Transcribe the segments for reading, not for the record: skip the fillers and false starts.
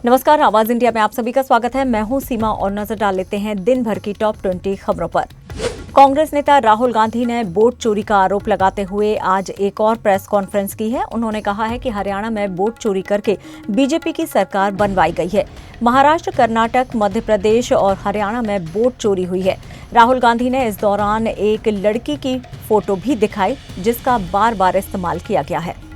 नमस्कार, आवाज इंडिया में आप सभी का स्वागत है। मैं हूं सीमा और नजर डाल लेते हैं दिन भर की टॉप 20 खबरों पर। कांग्रेस नेता राहुल गांधी ने वोट चोरी का आरोप लगाते हुए आज एक और प्रेस कॉन्फ्रेंस की है। उन्होंने कहा है कि हरियाणा में वोट चोरी करके बीजेपी की सरकार बनवाई गई है। महाराष्ट्र, कर्नाटक, मध्य प्रदेश और हरियाणा में वोट चोरी हुई है। राहुल गांधी ने इस दौरान एक लड़की की फोटो भी दिखाई जिसका बार बार इस्तेमाल किया गया है।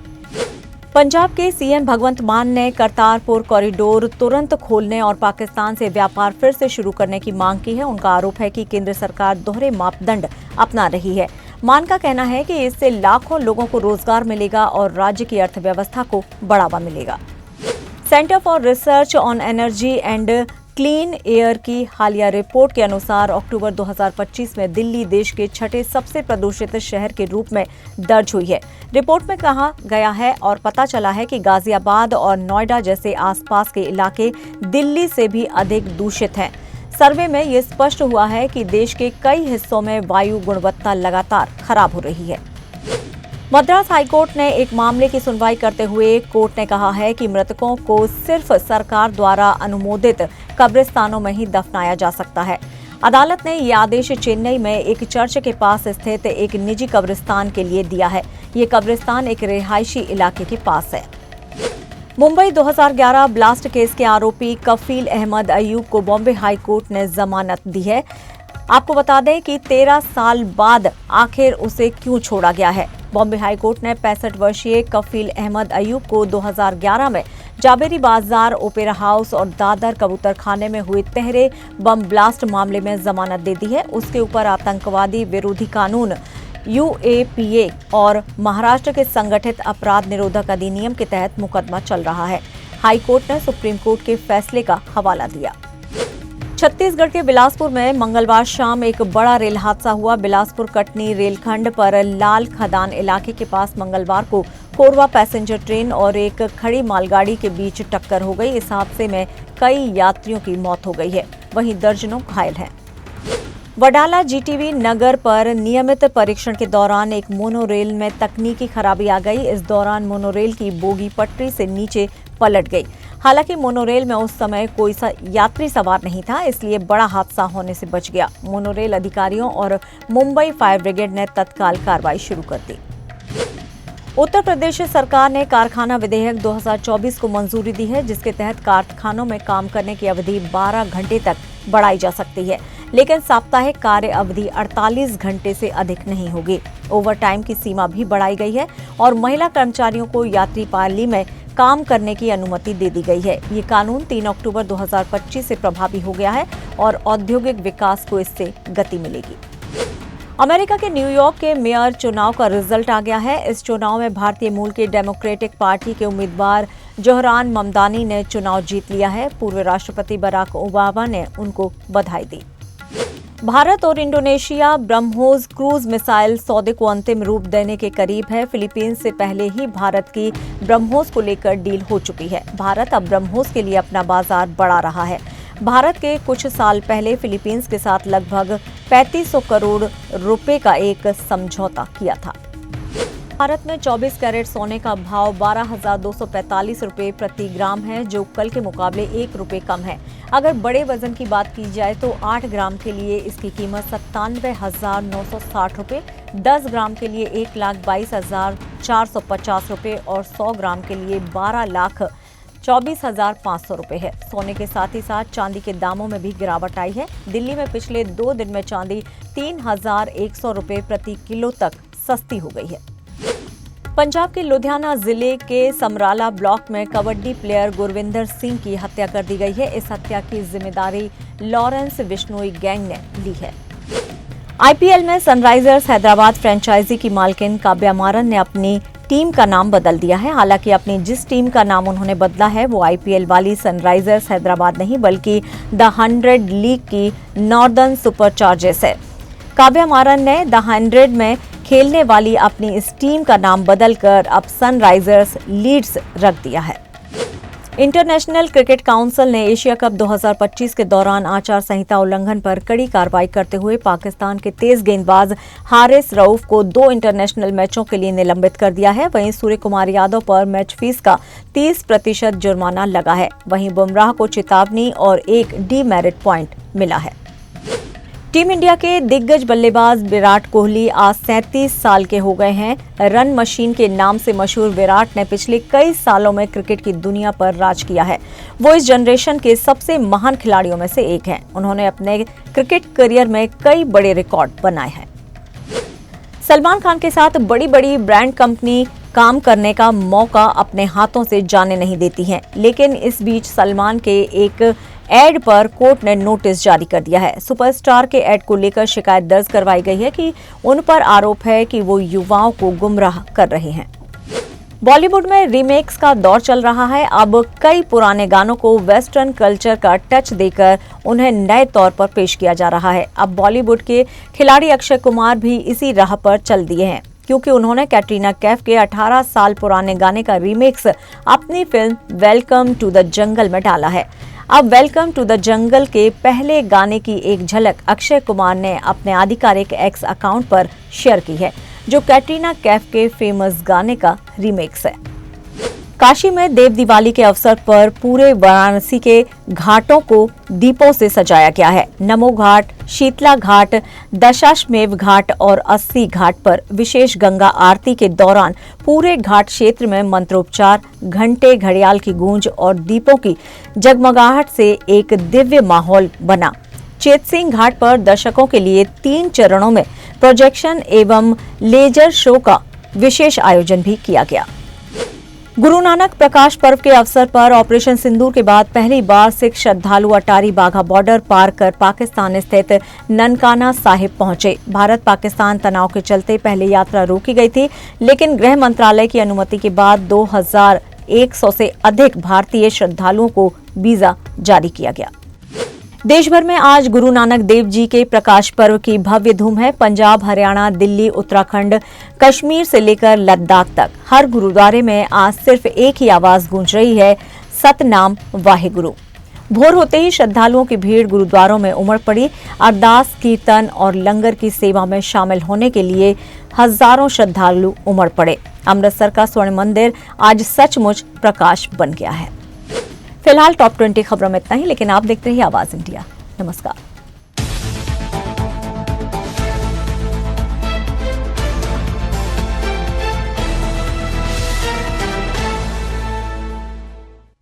पंजाब के सीएम भगवंत मान ने करतारपुर कॉरिडोर तुरंत खोलने और पाकिस्तान से व्यापार फिर से शुरू करने की मांग की है। उनका आरोप है कि केंद्र सरकार दोहरे मापदंड अपना रही है। मान का कहना है कि इससे लाखों लोगों को रोजगार मिलेगा और राज्य की अर्थव्यवस्था को बढ़ावा मिलेगा। Centre for research on energy and clean air की हालिया रिपोर्ट के अनुसार अक्टूबर 2025 में दिल्ली देश के छठे सबसे प्रदूषित शहर के रूप में दर्ज हुई है। रिपोर्ट में कहा गया है और पता चला है कि गाजियाबाद और नोएडा जैसे आसपास के इलाके दिल्ली से भी अधिक दूषित हैं। सर्वे में ये स्पष्ट हुआ है कि देश के कई हिस्सों में वायु गुणवत्ता लगातार खराब हो रही है। मद्रास हाईकोर्ट ने एक मामले की सुनवाई करते हुए कोर्ट ने कहा है कि मृतकों को सिर्फ सरकार द्वारा अनुमोदित कब्रिस्तानों में ही दफनाया जा सकता है। अदालत ने ये आदेश चेन्नई में एक चर्च के पास स्थित एक निजी कब्रिस्तान के लिए दिया है। ये कब्रिस्तान एक रिहायशी इलाके के पास है। मुंबई 2011 ब्लास्ट केस के आरोपी कफील अहमद अयूब को बॉम्बे हाई कोर्ट ने जमानत दी है। आपको बता दें कि 13 साल बाद आखिर उसे क्यों छोड़ा गया है। बॉम्बे हाई कोर्ट ने 65 वर्षीय कफील अहमद अयूब को 2011 में जाबेरी बाजार, ओपेरा हाउस और दादर कबूतरखाने में हुए तहरे बम ब्लास्ट मामले में जमानत दे दी है। उसके ऊपर आतंकवादी विरोधी कानून UAPA और महाराष्ट्र के संगठित अपराध निरोधक अधिनियम के तहत मुकदमा चल रहा है। हाई कोर्ट ने सुप्रीम कोर्ट के फैसले का हवाला दिया। छत्तीसगढ़ के बिलासपुर में मंगलवार शाम एक बड़ा रेल हादसा हुआ। बिलासपुर कटनी रेलखंड पर लाल खदान इलाके के पास मंगलवार को कोरबा पैसेंजर ट्रेन और एक खड़ी मालगाड़ी के बीच टक्कर हो गई। इस हादसे में कई यात्रियों की मौत हो गई है, वहीं दर्जनों घायल हैं। वडाला GTV नगर पर नियमित परीक्षण के दौरान एक मोनोरेल में तकनीकी खराबी आ गई। इस दौरान मोनोरेल की बोगी पटरी से नीचे पलट गई। हालांकि मोनोरेल में उस समय कोई यात्री सवार नहीं था, इसलिए बड़ा हादसा होने से बच गया। मोनोरेल अधिकारियों और मुंबई फायर ब्रिगेड ने तत्काल कार्रवाई शुरू कर दी। उत्तर प्रदेश सरकार ने कारखाना विधेयक 2024 को मंजूरी दी है, जिसके तहत कारखानों में काम करने की अवधि 12 घंटे तक बढ़ाई जा सकती है, लेकिन साप्ताहिक कार्य अवधि 48 घंटे से अधिक नहीं होगी। ओवरटाइम की सीमा भी बढ़ाई गई है और महिला कर्मचारियों को यात्री पाली में काम करने की अनुमति दे दी गई है। ये कानून 3 अक्टूबर 2025 से प्रभावी हो गया है और औद्योगिक विकास को इससे गति मिलेगी। अमेरिका के न्यूयॉर्क के मेयर चुनाव का रिजल्ट आ गया है। इस चुनाव में भारतीय मूल के डेमोक्रेटिक पार्टी के उम्मीदवार जोहरान ममदानी ने चुनाव जीत लिया है। पूर्व राष्ट्रपति बराक ओबामा ने उनको बधाई दी। भारत और इंडोनेशिया ब्रह्मोस क्रूज मिसाइल सौदे को अंतिम रूप देने के करीब है। फिलीपींस से पहले ही भारत की ब्रह्मोस को लेकर डील हो चुकी है। भारत अब ब्रह्मोस के लिए अपना बाजार बढ़ा रहा है। भारत के कुछ साल पहले फिलीपींस के साथ लगभग 3500 करोड़ रुपए का एक समझौता किया था। भारत में 24 कैरेट सोने का भाव 12,245 रुपए प्रति ग्राम है, जो कल के मुकाबले 1 रुपए कम है। अगर बड़े वजन की बात की जाए तो 8 ग्राम के लिए इसकी कीमत 97,960 रुपए, 10 ग्राम के लिए 1,22,450 रुपए और 100 ग्राम के लिए 12,24,500 रुपए है। सोने के साथ ही साथ चांदी के दामों में भी गिरावट आई है। दिल्ली में पिछले 2 दिन में चांदी 3,100 रुपए प्रति किलो तक सस्ती हो गई है। पंजाब के लुधियाना जिले के समराला ब्लॉक में कबड्डी प्लेयर गुरविंदर सिंह की हत्या कर दी गई है। इस हत्या की जिम्मेदारी लॉरेंस बिश्नोई गैंग ने ली है। IPL में सनराइजर्स हैदराबाद फ्रेंचाइजी की मालकिन काव्या मारन ने अपनी टीम का नाम बदल दिया है। हालांकि अपनी जिस टीम का नाम उन्होंने बदला है वो IPL वाली सनराइजर्स हैदराबाद नहीं, बल्कि द 100 लीग की नॉर्दर्न सुपरचार्जर्स है। काव्या मारन ने द 100 में खेलने वाली अपनी इस टीम का नाम बदलकर अब सनराइजर्स लीड्स रख दिया है। इंटरनेशनल क्रिकेट काउंसिल ने एशिया कप 2025 के दौरान आचार संहिता उल्लंघन पर कड़ी कार्रवाई करते हुए पाकिस्तान के तेज गेंदबाज हारिस रऊफ को 2 इंटरनेशनल मैचों के लिए निलंबित कर दिया है। वहीं सूर्य कुमार यादव पर मैच फीस का 30% जुर्माना लगा है। वहीं बुमराह को चेतावनी और एक डीमेरिट पॉइंट मिला है। टीम इंडिया के दिग्गज बल्लेबाज विराट कोहली आज 37 साल के हो गए हैं। रन मशीन के नाम से मशहूर विराट ने पिछले कई सालों में क्रिकेट की दुनिया पर राज किया है। वो इस जनरेशन के सबसे महान खिलाड़ियों में से एक हैं। उन्होंने अपने क्रिकेट करियर में कई बड़े रिकॉर्ड बनाए हैं। सलमान खान के साथ बड़ी बड़ी ब्रांड कंपनी काम करने का मौका अपने हाथों से जाने नहीं देती है, लेकिन इस बीच सलमान के एक एड पर कोर्ट ने नोटिस जारी कर दिया है। सुपरस्टार के एड को लेकर शिकायत दर्ज करवाई गई है कि उन पर आरोप है कि वो युवाओं को गुमराह कर रहे हैं। बॉलीवुड में रीमेक्स का दौर चल रहा है। अब कई पुराने गानों को वेस्टर्न कल्चर का टच देकर उन्हें नए तौर पर पेश किया जा रहा है। अब बॉलीवुड के खिलाड़ी अक्षय कुमार भी इसी राह पर चल दिए हैं, क्योंकि उन्होंने कैटरीना कैफ के 18 साल पुराने गाने का रीमिक्स अपनी film Welcome to the Jungle में डाला है। अब वेलकम टू द जंगल के पहले गाने की एक झलक अक्षय कुमार ने अपने आधिकारिक एक्स अकाउंट पर शेयर की है, जो कैटरीना कैफ के फेमस गाने का रीमिक्स है। काशी में देव दिवाली के अवसर पर पूरे वाराणसी के घाटों को दीपों से सजाया गया है। नमो घाट, शीतला घाट, दशाश्वमेध घाट और 80 घाट पर विशेष गंगा आरती के दौरान पूरे घाट क्षेत्र में मंत्रोच्चार, घंटे, घड़ियाल की गूंज और दीपों की जगमगाहट से एक दिव्य माहौल बना। चेतसिंह घाट पर दर्शकों के लिए 3 चरणों में प्रोजेक्शन एवं लेजर शो का विशेष आयोजन भी किया गया। गुरु नानक प्रकाश पर्व के अवसर पर ऑपरेशन सिंदूर के बाद पहली बार सिख श्रद्धालु अटारी बाघा बॉर्डर पार कर पाकिस्तान स्थित ननकाना साहिब पहुंचे। भारत पाकिस्तान तनाव के चलते पहले यात्रा रोकी गई थी, लेकिन गृह मंत्रालय की अनुमति के बाद 2100 से अधिक भारतीय श्रद्धालुओं को वीजा जारी किया गया। देश भर में आज गुरु नानक देव जी के प्रकाश पर्व की भव्य धूम है। पंजाब, हरियाणा, दिल्ली, उत्तराखंड, कश्मीर से लेकर लद्दाख तक हर गुरुद्वारे में आज सिर्फ एक ही आवाज गूंज रही है, सतनाम वाहेगुरु। भोर होते ही श्रद्धालुओं की भीड़ गुरुद्वारों में उमड़ पड़ी। अरदास, कीर्तन और लंगर की सेवा में शामिल होने के लिए हजारों श्रद्धालु उमड़ पड़े। अमृतसर का स्वर्ण मंदिर आज सचमुच प्रकाश बन गया है। फिलहाल टॉप 20 खबरों में इतना ही, लेकिन आप देखते रहिए आवाज इंडिया। नमस्कार।